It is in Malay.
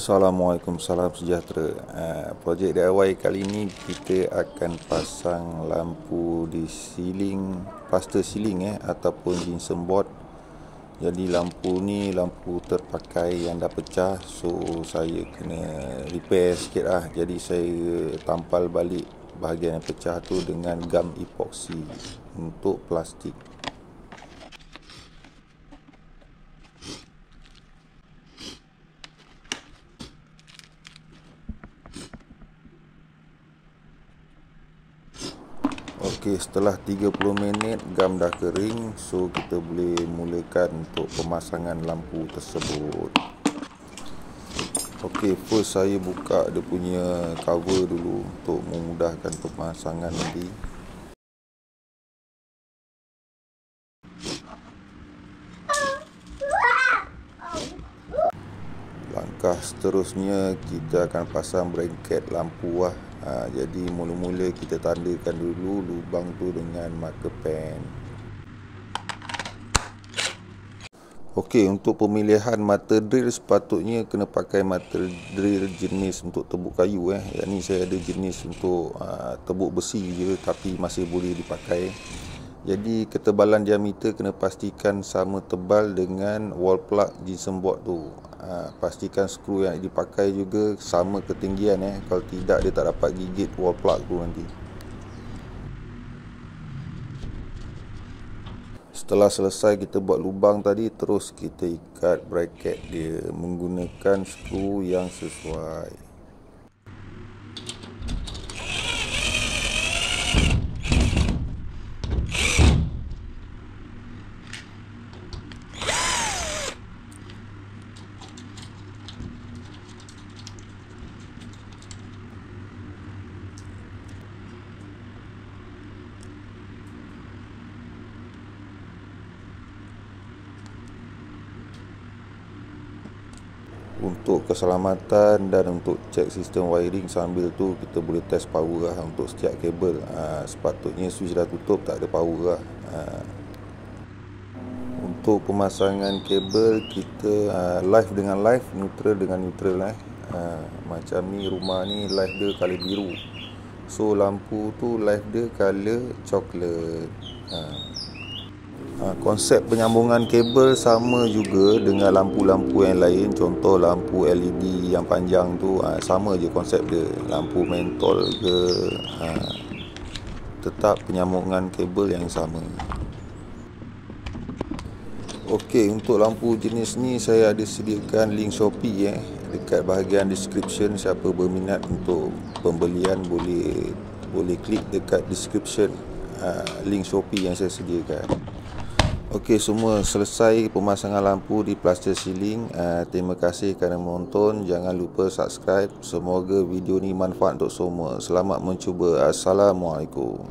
Assalamualaikum, salam sejahtera. Projek DIY kali ini kita akan pasang lampu di ceiling, plaster ceiling ataupun gypsum board. Jadi lampu ni lampu terpakai yang dah pecah, so saya kena repair sikit lah. Jadi saya tampal balik bahagian yang pecah tu dengan gam epoxy untuk plastik. Okey, setelah 30 minit gam dah kering, so kita boleh mulakan untuk pemasangan lampu tersebut. Okey, first saya buka dia punya cover dulu untuk memudahkan pemasangan nanti. Langkah seterusnya kita akan pasang bracket lampu lah. Jadi mula-mula kita tandakan dulu lubang tu dengan marker pen. Okey, untuk pemilihan mata drill sepatutnya kena pakai mata drill jenis untuk tebuk kayu Yang ni saya ada jenis untuk tebuk besi je tapi masih boleh dipakai. Jadi ketebalan diameter kena pastikan sama tebal dengan wall plug gypsum board tu. Pastikan skru yang dipakai juga sama ketinggian Kalau tidak dia tak dapat gigit wall plug tu nanti. Setelah selesai kita buat lubang tadi, terus kita ikat bracket dia menggunakan skru yang sesuai. Untuk keselamatan dan untuk cek sistem wiring sambil tu kita boleh test power lah untuk setiap kabel. Sepatutnya switch dah tutup, tak ada power lah. Untuk pemasangan kabel kita live dengan live, neutral dengan neutral macam ni rumah ni live dia color biru. So lampu tu live dia color coklat. Konsep penyambungan kabel sama juga dengan lampu-lampu yang lain. Contoh lampu LED yang panjang tu sama je konsep dia. Lampu mentol ke tetap penyambungan kabel yang sama. Okey, untuk lampu jenis ni saya ada sediakan link Shopee dekat bahagian description. Siapa berminat untuk pembelian boleh klik dekat description link Shopee yang saya sediakan. Okey, semua selesai pemasangan lampu di plaster ceiling. Terima kasih kerana menonton. Jangan lupa subscribe. Semoga video ni manfaat untuk semua. Selamat mencuba. Assalamualaikum.